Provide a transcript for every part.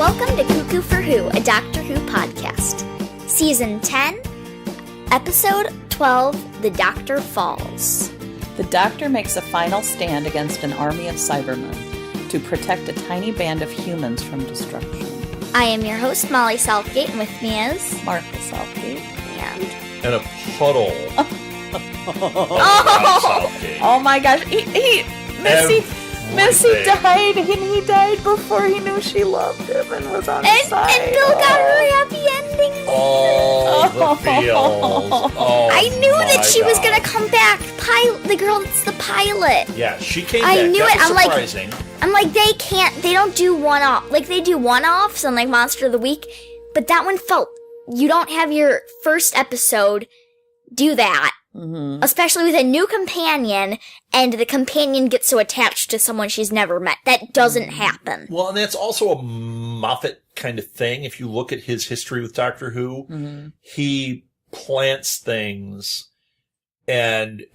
Welcome to Cuckoo for Who, a Doctor Who podcast. Season 10, Episode 12, The Doctor Falls. The Doctor makes a final stand against an army of Cybermen to protect a tiny band of humans from destruction. I am your host, Molly Southgate, and with me is... Martha Southgate. And a puddle. Oh my gosh. Missy died, and he died before he knew she loved him and was on his side. And Bill got her happy ending. Oh, the feels. Oh, I knew that she was going to come back. The girl that's the pilot. Yeah, she came I back. knew that it. was surprising. I'm like, they don't do one-off. Like, they do one-offs on, like, Monster of the Week. But that one felt, you don't have your first episode do that. Mm-hmm. Especially with a new companion, and the companion gets so attached to someone she's never met. That doesn't happen. Well, and that's also a Moffat kind of thing. If you look at his history with Doctor Who, he plants things and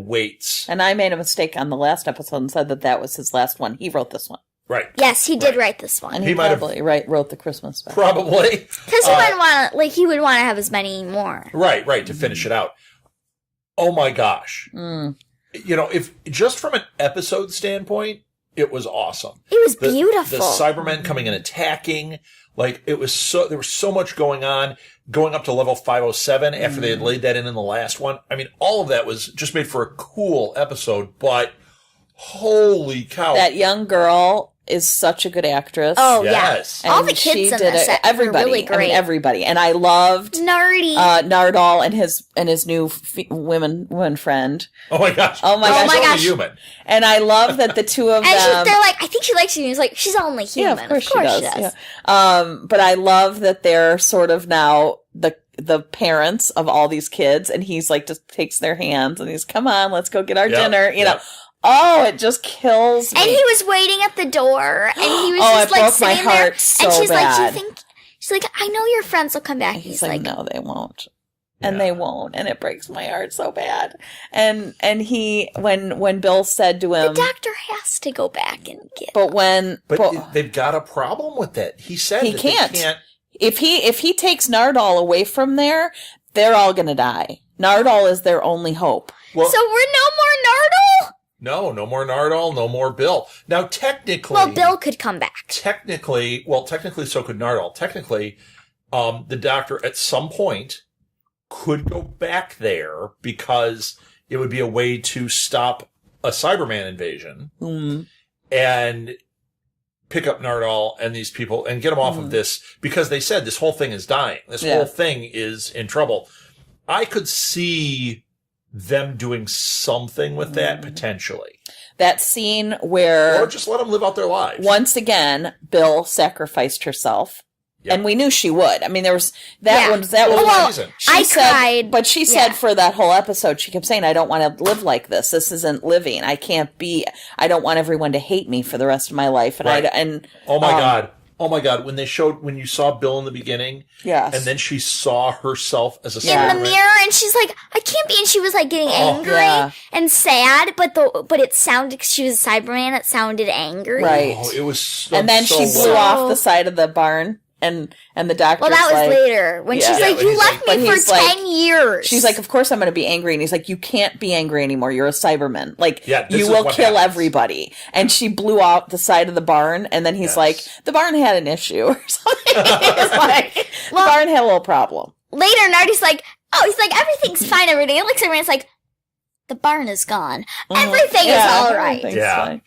waits. And I made a mistake on the last episode and said that was his last one. He wrote this one. Right. Yes, he did write this one. And he probably wrote the Christmas special. Probably. Because he would want to have as many more. Right, to finish it out. Oh my gosh. You know, if just from an episode standpoint, it was awesome. It was beautiful. The Cybermen coming and attacking, like there was so much going on, going up to level 507 after they had laid that in the last one. I mean, all of that was just made for a cool episode, but holy cow. That young girl is such a good actress. Oh, yes. Yeah. All the kids in this set were really great. I mean, everybody. And I loved Nardole and his new woman friend. Oh my gosh. She's only human. And I love that the two of them. They're like, I think she likes you. And he's like, she's only human. Yeah, of course she does. Yeah. But I love that they're sort of now the parents of all these kids, and he's like, just takes their hands and he's, come on, let's go get our dinner. You know. Oh, it just kills me. And he was waiting at the door, and he was just like sitting there. So and she's bad. like, she's like, I know your friends will come back. He's like, no, they won't. And they won't. And it breaks my heart so bad. And he, when Bill said to him, the doctor has to go back and get But they've got a problem with that. He said he can't. If he takes Nardole away from there, they're all going to die. Nardole is their only hope. Well, so we're no more Nardole? No more Nardole, no more Bill. Now, technically... Well, Bill could come back. Technically, so could Nardole. Technically, the Doctor, at some point, could go back there because it would be a way to stop a Cyberman invasion and pick up Nardole and these people and get them off of this, because they said this whole thing is dying. This whole thing is in trouble. I could see them doing something with that, potentially. That scene where... Or just let them live out their lives. Once again, Bill sacrificed herself. Yep. And we knew she would. I mean, there was... That was reason. I cried. But she said for that whole episode, she kept saying, I don't want to live like this. This isn't living. I can't be... I don't want everyone to hate me for the rest of my life. And Oh my God, when you saw Bill in the beginning, yes, and then she saw herself as a Cyberman. In the mirror, and she's like, I can't be, and she was like getting angry and sad, but it sounded, because she was a Cyberman, it sounded angry. Right. Oh, it was and then she blew off the side of the barn. And the doctor. Well, that was later when she's like, "You left me for 10 years." She's like, "Of course I'm going to be angry." And he's like, "You can't be angry anymore. You're a Cyberman. Like, you will kill everybody." And she blew out the side of the barn. And then he's like, "The barn had an issue or something." The barn had a little problem. Later, Nardi's like, he's like, "Everything's fine, everything." It looks like it's like, the barn is gone. Everything is all right. Yeah. Fine.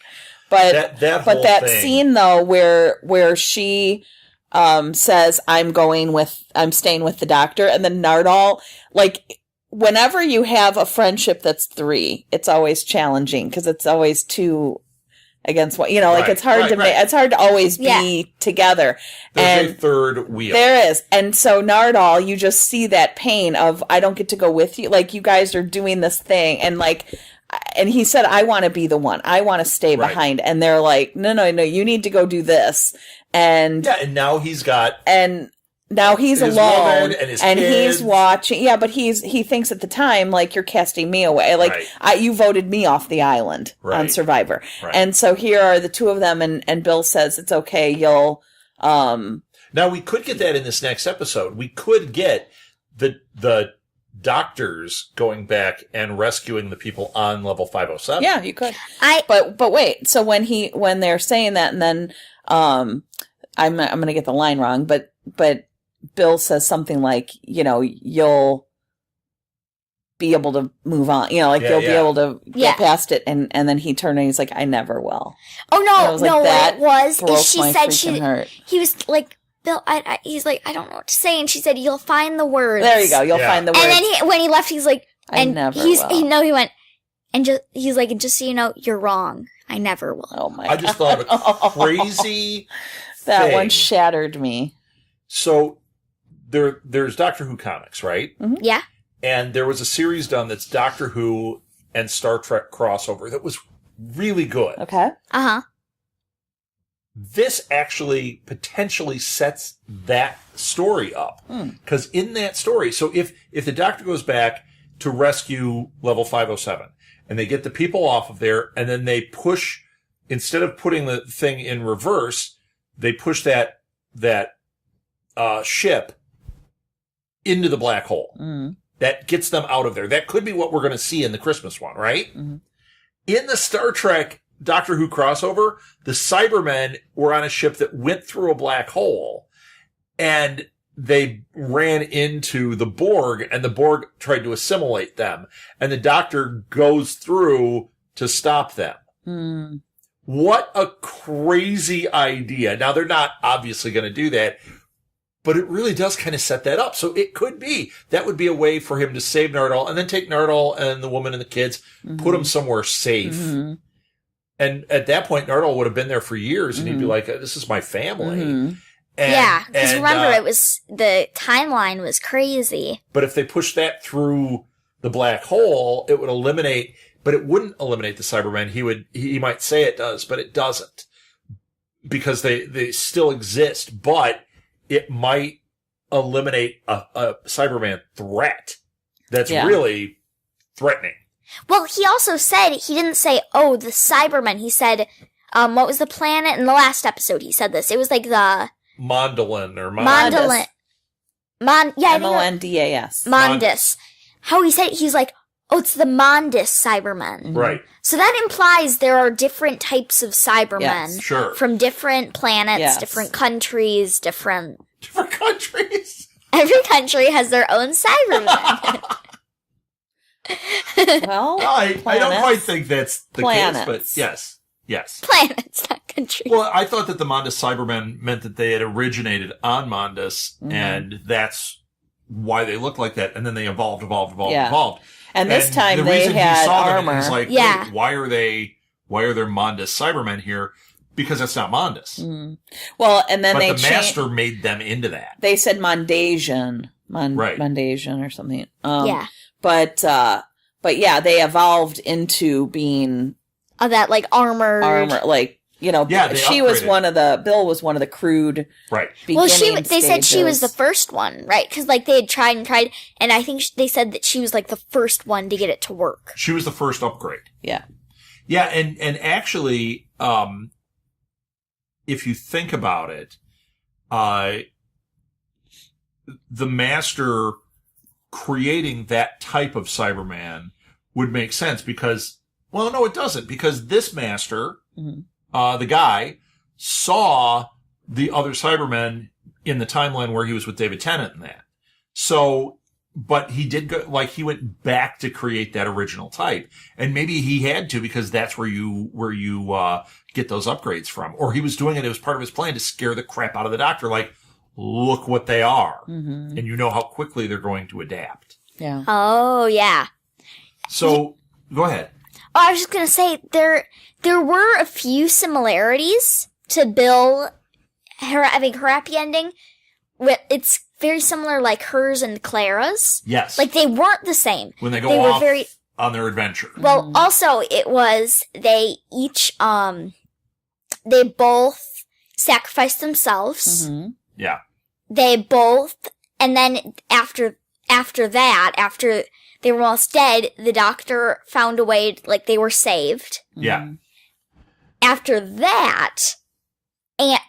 But that scene though, where she says, I'm staying with the doctor. And then Nardole, like, whenever you have a friendship that's 3, it's always challenging because it's always 2 against 1. You know, like, it's hard it's hard to always be together. There's a third wheel. There is. And so Nardole, you just see that pain of, I don't get to go with you. Like, you guys are doing this thing. And like, and he said, I want to be the one. I want to stay behind. And they're like, no, you need to go do this. And and now he's got... And now he's alone. And his and kids. He's watching. Yeah, but he thinks at the time, like, you're casting me away. Like, you voted me off the island on Survivor. Right. And so here are the two of them. And Bill says, it's okay. Now, we could get that in this next episode. We could get the doctors going back and rescuing the people on level 507. Yeah, you could. But wait. So when they're saying that, and then I'm going to get the line wrong, but Bill says something like, you'll be able to move on, you'll be able to get past it, and then he turned and he's like, I never will. Oh no, no, what it was is she said he was like, Bill, he's like, I don't know what to say, and she said, you'll find the words. There you go, you'll find the words. And then when he left, he's like, I never will. He went, and he's like, just so you know, you're wrong. I never will. Oh my God. I just thought of a crazy that thing. One shattered me. So there's Doctor Who comics, right? Mm-hmm. Yeah. And there was a series done that's Doctor Who and Star Trek crossover that was really good. Okay. Uh-huh. This actually potentially sets that story up. Because in that story, so if the Doctor goes back to rescue level 507, and they get the people off of there, and then they push, instead of putting the thing in reverse, they push that ship into the black hole. Mm. That gets them out of there. That could be what we're going to see in the Christmas one, right? Mm-hmm. In the Star Trek Doctor Who crossover, the Cybermen were on a ship that went through a black hole, and they ran into the Borg, and the Borg tried to assimilate them, and the Doctor goes through to stop them. Mm. What a crazy idea. Now, they're not obviously going to do that, but it really does kind of set that up. So it could be, that would be a way for him to save Nardole, and then take Nardole and the woman and the kids, put them somewhere safe. Mm-hmm. And at that point, Nardole would have been there for years, and he'd be like, this is my family. Mm-hmm. Because remember, the timeline was crazy. But if they pushed that through the black hole, it would eliminate, but it wouldn't eliminate the Cybermen. He might say it does, but it doesn't. Because they still exist, but it might eliminate a Cyberman threat that's really threatening. Well, he also said, he didn't say, oh, the Cybermen. He said, what was the planet? In the last episode, he said this. It was like the... Mondolin or Mondolin. Mondas. Mondus. How he said, he's like, oh, it's the Mondus Cybermen. Right. So that implies there are different types of Cybermen. Yes, sure. From different planets, Yes. different countries, different countries. Every country has their own Cybermen. Well, I don't quite think that's the Planets. case, but yes. Planets, not countries. Well, I thought that the Mondus Cybermen meant that they had originated on Mondus, and that's why they looked like that, and then they evolved. And this time the they reason had he saw armor. Them is like, wait, why are there Mondus Cybermen here? Because that's not Mondus. Mm. Well, and then but the Master made them into that. They said Mondasian. Right. Mondasian or something. But yeah, they evolved into being that like armor, like she was Bill was one of the crude. Right. Well, they said she was the first one, right? Because like they had tried, and I think they said that she was like the first one to get it to work. She was the first upgrade. Yeah. Yeah, and actually, if you think about it, the Master creating that type of Cyberman would make sense because, well, no, it doesn't, because this Master, the guy, saw the other Cybermen in the timeline where he was with David Tennant and that. So, but he did go, like, he went back to create that original type. And maybe he had to because that's where you get those upgrades from. Or he was doing it was part of his plan to scare the crap out of the Doctor. Like, look what they are. Mm-hmm. And you know how quickly they're going to adapt. Yeah. Oh, yeah. So, go ahead. Oh, I was just going to say, there were a few similarities to Bill having her happy ending. It's very similar like hers and Clara's. Yes. Like, they weren't the same. When they go off on their adventure. Well, also, it was, they each, they both sacrificed themselves. Mm-hmm. Yeah. They both, and then after that, after they were almost dead, the Doctor found a way, like, they were saved. Yeah. After that, and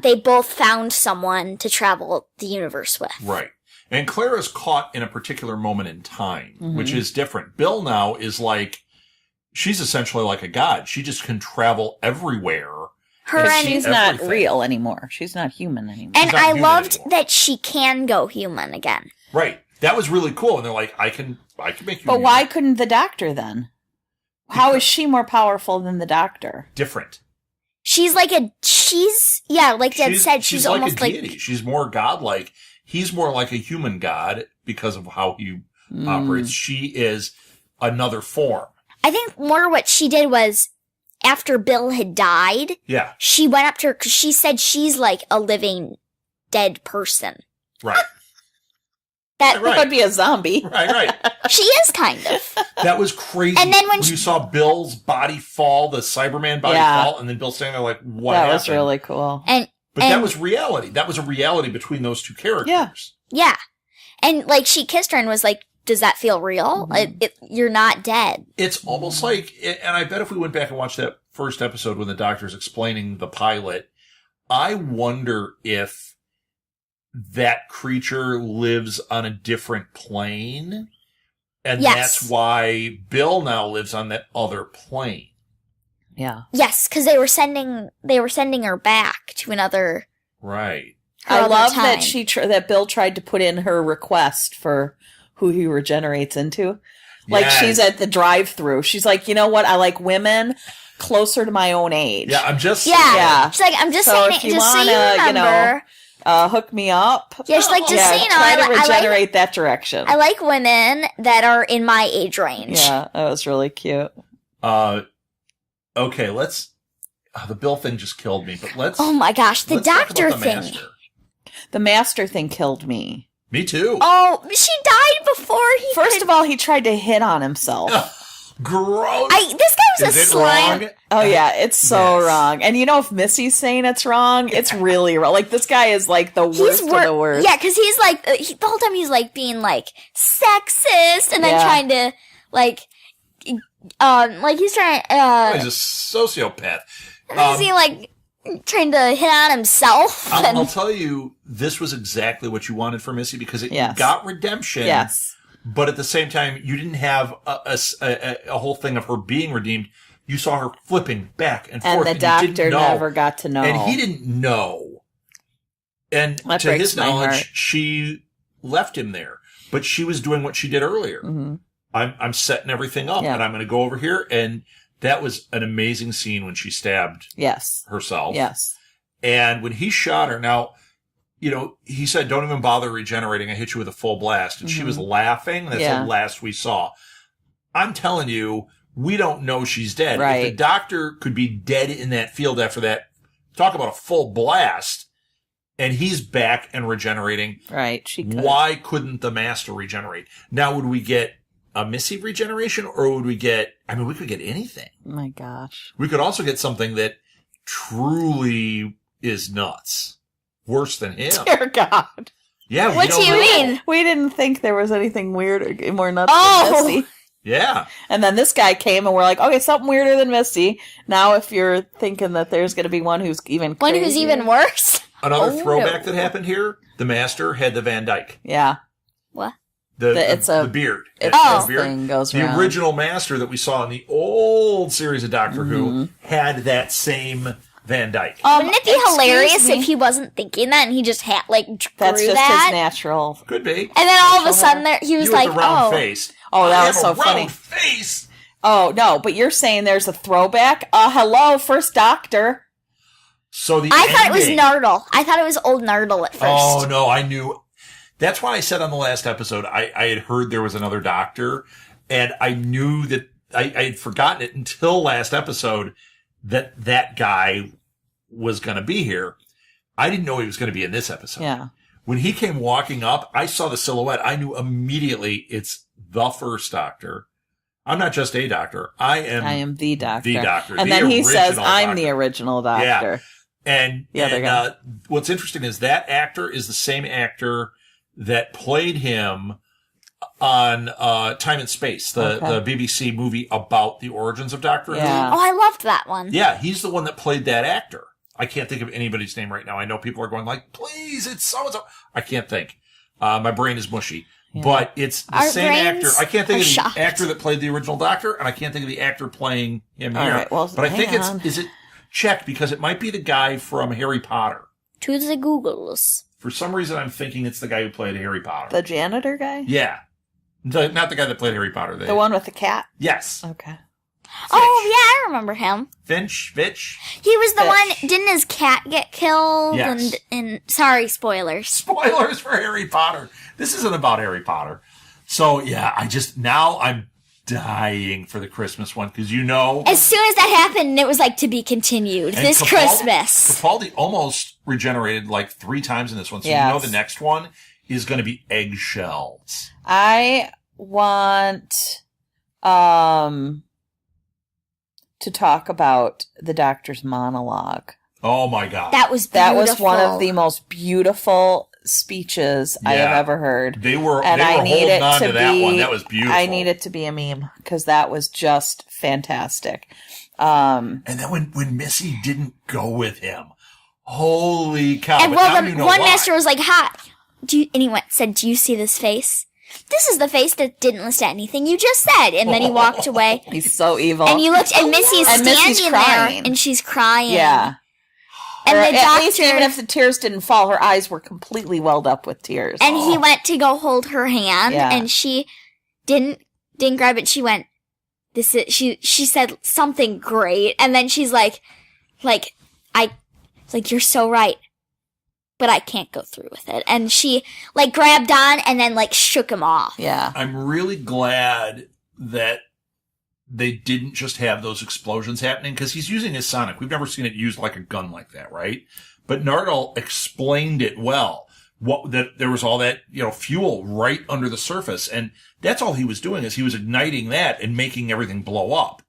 they both found someone to travel the universe with. Right. And Clara's caught in a particular moment in time, which is different. Bill now is like, she's essentially like a god. She just can travel everywhere. She's not real anymore. She's not human anymore. And I loved that she can go human again. Right. That was really cool. And they're like, I can make you But human. Why couldn't the Doctor then? How is she more powerful than the Doctor? Different. She's like Dad said, she's almost like a deity. She's more godlike. He's more like a human god because of how he operates. She is another form. I think more what she did was, after Bill had died, she went up to her because she said she's like a living dead person. Right. That would be a zombie. Right. She is kind of. That was crazy. And then when you saw Bill's body fall, the Cyberman body fall, and then Bill standing there like, what happened? That was really cool. But that was reality. That was a reality between those two characters. Yeah. And, like, she kissed her and was like, does that feel real? You're not dead. It's almost like, and I bet if we went back and watched that first episode when the Doctor's explaining the pilot, I wonder if that creature lives on a different plane. And that's why Bill now lives on that other plane. Yeah. Yes, because they were sending her back to another. Right. I love that that Bill tried to put in her request for who he regenerates into. Like she's at the drive-through. She's like, you know what? I like women closer to my own age. Yeah, I'm just saying. Yeah. She's like, I'm just saying it. Just so you remember. Hook me up. Yeah, she's like, just so you know, try to regenerate that direction. I like women that are in my age range. Yeah, that was really cute. Okay, the Bill thing just killed me, but let's... Oh my gosh, the Doctor thing. The Master thing killed me. Me too. Oh, she died before he First of all, he tried to hit on himself. Gross. This guy was a slime. Wrong? Oh yeah, it's so wrong. And you know, if Missy's saying it's wrong, it's really wrong. Like, this guy is like the worst of the worst. Yeah, because he's like, the whole time he's like being like sexist and then trying to like he's trying, he's a sociopath. Is he like trying to hit on himself? I'll tell you, this was exactly what you wanted for Missy because it got redemption. Yes. But at the same time, you didn't have a whole thing of her being redeemed. You saw her flipping back and forth. And the Doctor never got to know. And he didn't know. And that to his knowledge, she left him there. But she was doing what she did earlier. Mm-hmm. I'm setting everything up, and I'm going to go over here. And that was an amazing scene when she stabbed herself. Yes. And when he shot her, now, you know, he said, don't even bother regenerating. I hit you with a full blast. And she was laughing. That's the last we saw. I'm telling you, we don't know she's dead. Right. If the Doctor could be dead in that field after that, talk about a full blast, and he's back and regenerating. Right, she could. Why couldn't the Master regenerate? Now, would we get a Missy regeneration, or would we get, we could get anything. Oh my gosh. We could also get something that truly is nuts. Worse than him. Dear God. Yeah. What do you mean? We didn't think there was anything weird or more nuts than Missy. Yeah. And then this guy came and we're like, okay, something weirder than Missy. Now if you're thinking that there's going to be one who's even crazier. One who's even worse. Another throwback that happened here, the Master had the Van Dyke. Yeah. What? The beard. The beard. Thing goes the around. original Master that we saw in the old series of Doctor Who had that same Van Dyke. Wouldn't it be hilarious if he wasn't thinking that and he just had that's just his natural. Could be. And then all of a sudden he was like, with the round face. Oh, that was so funny. Round face. Oh no, but you're saying there's a throwback? Hello, first Doctor. So I thought it was Nardole. I thought it was old Nardole at first. Oh no, I knew. That's why I said on the last episode, I had heard there was another Doctor, and I knew that I had forgotten it until last episode that guy was going to be here. I didn't know he was going to be in this episode. Yeah. When he came walking up, I saw the silhouette. I knew immediately it's the first Doctor. I'm not just a Doctor. I am the Doctor. The Doctor. And then he says, I'm the original Doctor. Yeah. And what's interesting is that actor is the same actor that played him on Time and Space, the BBC movie about the origins of Doctor Who. Oh, I loved that one. Yeah, he's the one that played that actor. I can't think of anybody's name right now. I know people are going like, please, it's so-and-so. I can't think. My brain is mushy. Yeah. But it's the same actor. I can't think of the actor that played the original Doctor, and I can't think of the actor playing him here. Right, well, but I think is it check, because it might be the guy from Harry Potter. To the Googles. For some reason, I'm thinking it's the guy who played Harry Potter. The janitor guy? Yeah. Not the guy that played Harry Potter. The one with the cat? Yes. Okay. Fitch. Oh, yeah, I remember him. Fitch? He was the one, didn't his cat get killed? Yes. And sorry, spoilers. Spoilers for Harry Potter. This isn't about Harry Potter. So, yeah, I'm dying for the Christmas one, because as soon as that happened, it was like to be continued this Christmas. Capaldi almost regenerated like 3 times in this one, so the next one is going to be eggshells. I want to talk about the Doctor's monologue. Oh my God. That was beautiful. That was one of the most beautiful speeches I have ever heard. They were holding on to that one. That was beautiful. I need it to be a meme, because that was just fantastic. And then when Missy didn't go with him, holy cow. And the one master was like, hi. Anyone said, do you see this face? This is the face that didn't listen to anything you just said. And then he walked away. He's so evil. And you looked, and Missy's standing there, and she's crying. Yeah. And the doctor, at least even if the tears didn't fall, her eyes were completely welled up with tears. And he went to go hold her hand, and she didn't grab it. She went, she said something great, and then she's like, you're so right, but I can't go through with it. And she grabbed on and then shook him off. Yeah. I'm really glad that they didn't just have those explosions happening, because he's using his sonic. We've never seen it used like a gun like that, right? But Nardal explained it well. That there was all that, fuel right under the surface. And that's all he was doing, is he was igniting that and making everything blow up.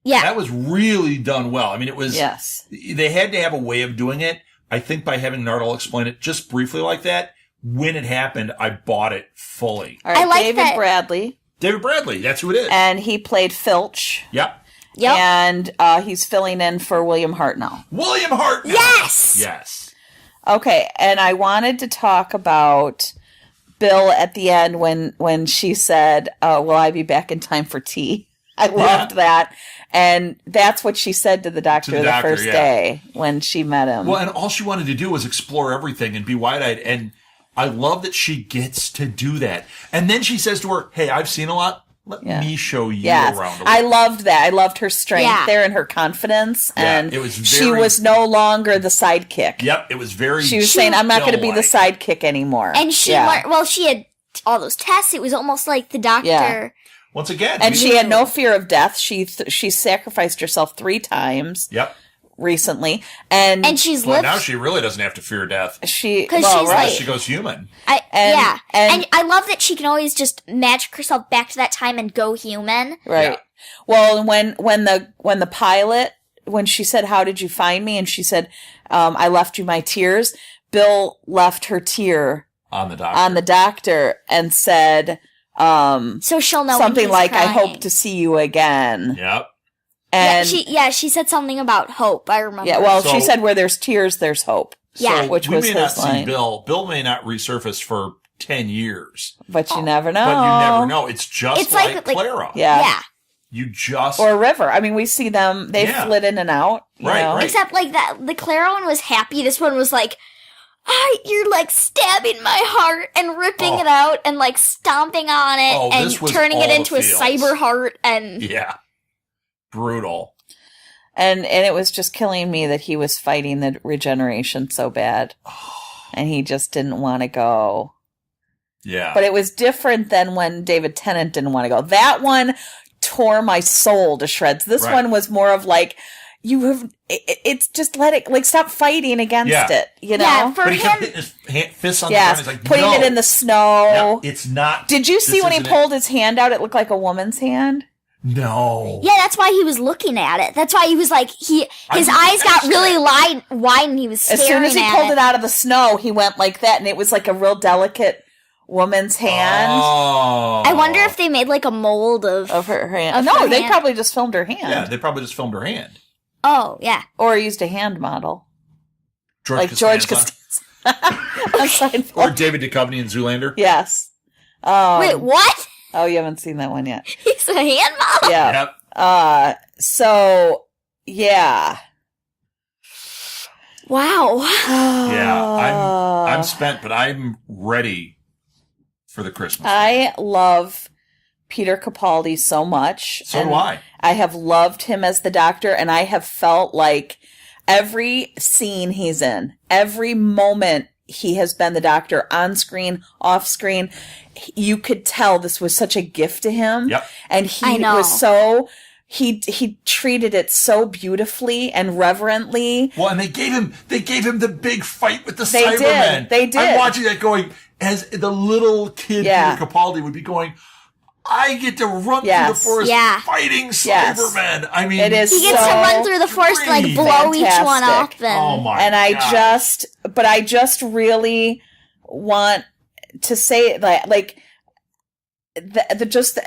Yeah. That was really done well. I mean, it was, they had to have a way of doing it. I think by having Nardal explain it just briefly like that, when it happened, I bought it fully. All right, I like David Bradley. David Bradley, that's who it is. And he played Filch. Yep. And he's filling in for William Hartnell. William Hartnell! Yes! Yes. Okay, and I wanted to talk about Bill at the end when she said, will I be back in time for tea? I loved that. And that's what she said to the doctor the first day when she met him. Well, and all she wanted to do was explore everything and be wide-eyed. And I love that she gets to do that. And then she says to her, hey, I've seen a lot. Let me show you around a little. I loved that. I loved her strength there and her confidence. And it was she was no longer the sidekick. Yep, it was very... She was saying, I'm not going to be the sidekick anymore. And she she had all those tests. It was almost like the doctor... Yeah. Once again... And she had no fear of death. She sacrificed herself 3 times. Yep. Recently, and she's now she really doesn't have to fear death. She goes human. And I love that she can always just magic herself back to that time and go human. Right. Yeah. Well, when the pilot, when she said, "How did you find me?" and she said, "I left you my tears." Bill left her tear on the doctor and said, "So she'll know something like, crying. I hope to see you again." Yep. And she said something about hope. I remember. Yeah, well, she said, "Where there's tears, there's hope." Yeah, which was his line. We may not see Bill. Bill may not resurface for 10 years, but you never know. It's just like Clara. Yeah. You just or River. I mean, we see them; they flit in and out. Right. Except that the Clara one was happy. This one was like, you're stabbing my heart and ripping it out and stomping on it and turning it into a cyber heart and brutal. And it was just killing me that he was fighting the regeneration so bad. And he just didn't want to go. Yeah. But it was different than when David Tennant didn't want to go. That one tore my soul to shreds. This one was more of it's just let it, stop fighting against it, you know? Yeah, but he kept hitting his fists on the ground. He's like, putting it in the snow. No, it's not. Did you see when he pulled his hand out, it looked like a woman's hand? No. Yeah, that's why he was looking at it. That's why he was his eyes got really wide and he was staring at it. As soon as he pulled it out of the snow, he went like that, and it was like a real delicate woman's hand. Oh. I wonder if they made a mold of her hand. They probably just filmed her hand. Yeah, they probably just filmed her hand. Oh, yeah. Or used a hand model. George Costanza. Or David Duchovny in Zoolander. Yes. Wait, what? Oh, you haven't seen that one yet. He's a hand model? Yeah. Yep. So, yeah. Wow. Yeah, I'm spent, but I'm ready for the Christmas. I love Peter Capaldi so much. So do I. I have loved him as the Doctor, and I have felt like every scene he's in, every moment he has been the Doctor, on screen, off screen, you could tell this was such a gift to him. Yep. And he was so... He treated it so beautifully and reverently. Well, and they gave him the big fight with the Cybermen. They did. I'm watching that going, as the little kid Peter Capaldi would be going, I get to run through the forest fighting Cybermen. I mean, it is he gets to run through the forest and like blow each one up. Oh my and gosh. I just really want to say that, like,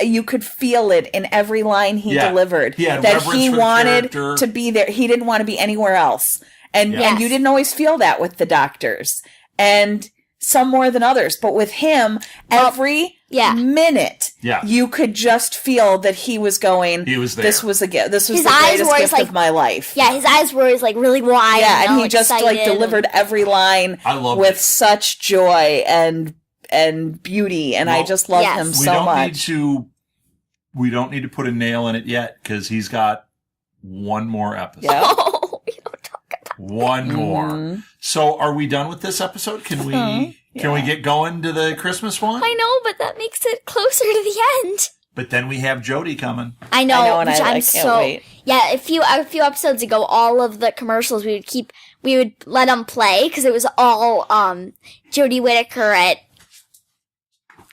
you could feel it in every line he delivered, that he wanted to be there. He didn't want to be anywhere else. And you didn't always feel that with the Doctors, and some more than others. But with him, every minute, you could just feel that he was going, he was there. This was the greatest gift of my life. Yeah, his eyes were like really wide. Yeah, and he just like delivered every line with such joy and beauty, and I just love him so much. We don't need to put a nail in it yet, because he's got one more episode. Yeah. Oh, we don't talk about one more. So, are we done with this episode? Can we get going to the Christmas one? I know, but that makes it closer to the end. But then we have Jodie coming. I know, and I can't wait. Yeah, a few episodes ago, all of the commercials we would let them play, because it was all Jodie Whittaker at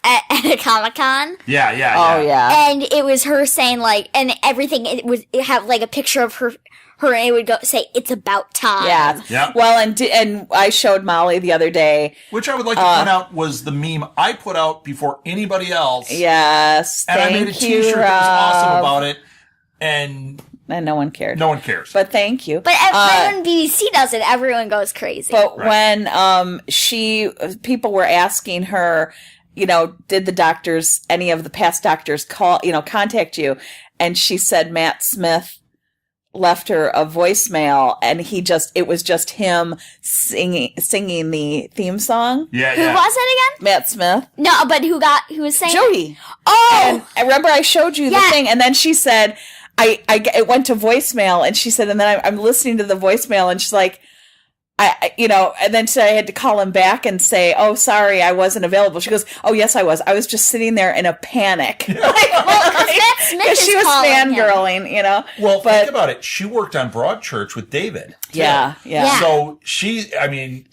a Comic-Con. Yeah. Oh, yeah. And it was her saying, like, and everything, it have, like, a picture of her, and it would say, "It's about time." Yeah. Well, and I showed Molly the other day. Which I would like to point out was the meme I put out before anybody else. Yes. And I made a t-shirt that was awesome about it. And no one cared. No one cares. But thank you. But when BBC does it, everyone goes crazy. But when people were asking her, did the Doctors, any of the past Doctors contact you? And she said Matt Smith left her a voicemail, and it was just him singing the theme song. Yeah. Who was it again? Matt Smith. No, but who was saying Jodie. Oh! And I remember I showed you the thing, and then she said, it went to voicemail, and she said, and then I'm listening to the voicemail, and she's like, and then so I had to call him back and say, "Oh, sorry, I wasn't available." She goes, "Oh, yes, I was. I was just sitting there in a panic." Because she was fangirling, Well, think about it. She worked on Broadchurch with David. Yeah. So she's. And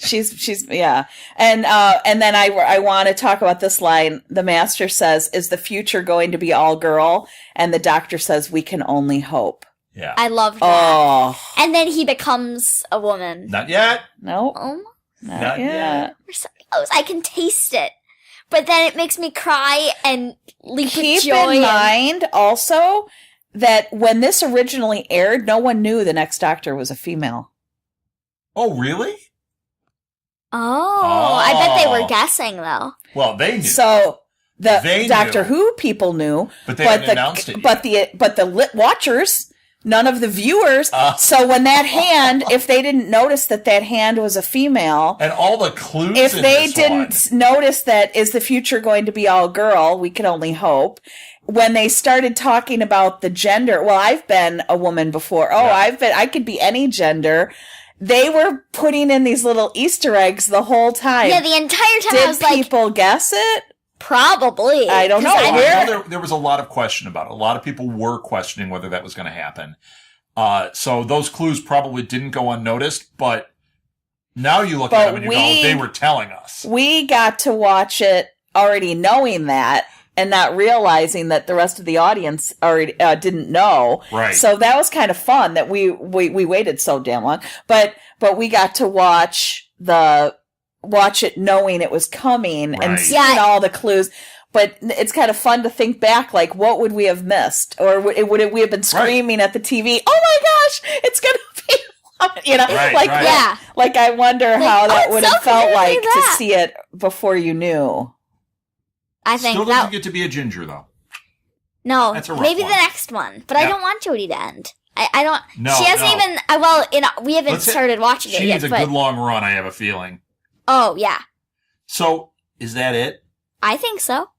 then I want to talk about this line. The Master says, "Is the future going to be all girl?" And the Doctor says, "We can only hope." Yeah. I love that. Oh. And then he becomes a woman. Not yet. No. Not yet. We're so close. I can taste it. But then it makes me cry and leap with joy. Keep in mind also that when this originally aired, no one knew the next Doctor was a female. Oh, really? Oh. I bet they were guessing, though. Well, they knew. So the Doctor Who people knew. But they hadn't announced it yet. But the lit watchers... None of the viewers. So when that hand, if they didn't notice that hand was a female, and all the clues, if they didn't notice that is the future going to be all girl, we can only hope. When they started talking about the gender, well, I've been a woman before. I could be any gender. They were putting in these little Easter eggs the whole time. Yeah, the entire time. I was like, did people guess it? Probably. I don't know. I know there was a lot of question about it. A lot of people were questioning whether that was going to happen. So those clues probably didn't go unnoticed, but now you look at them and you go, they were telling us. We got to watch it already knowing that and not realizing that the rest of the audience already didn't know. Right. So that was kind of fun that we waited so damn long. But we got to watch it knowing it was coming and seeing all the clues. But it's kind of fun to think back, like, what would we have missed? Or would we have been screaming at the TV, "Oh my gosh, it's going to be Like I wonder how that would have felt like to see it before you knew. I think still doesn't get to be a ginger though. No, maybe the next one, but I don't want Jodie to end. I don't. No, she hasn't even. We haven't started watching it yet. She needs a good long run. I have a feeling. Oh yeah. So is that it? I think so.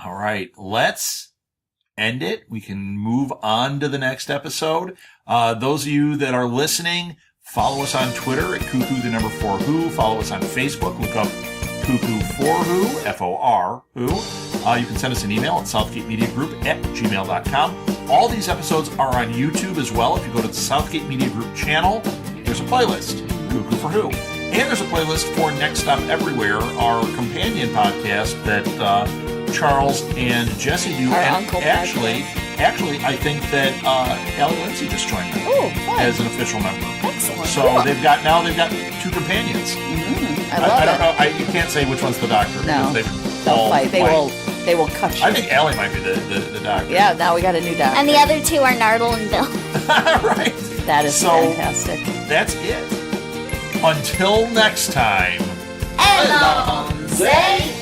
All right, let's end it. We can move on to the next episode. Those of you that are listening, follow us on Twitter at cuckoo4who. Follow us on Facebook. Look up cuckoo4who, F-O-R, who. You can send us an email at southgatemediagroup@gmail.com. All these episodes are on YouTube as well. If you go to the Southgate Media Group channel, there's a playlist, Cuckoo for Who. And there's a playlist for Next Stop Everywhere, our companion podcast that Charles and Jesse do. Actually, I think that Allie Lindsay just joined them as an official member. Excellent. So cool. they've got 2 companions. I love I don't know. You can't say which one's the doctor. No, they'll fight. They will cut you. I think Allie might be the doctor. Yeah, now we got a new doctor. And the other 2 are Nardole and Bill. Right. That is fantastic. That's it. Until next time. Elonze.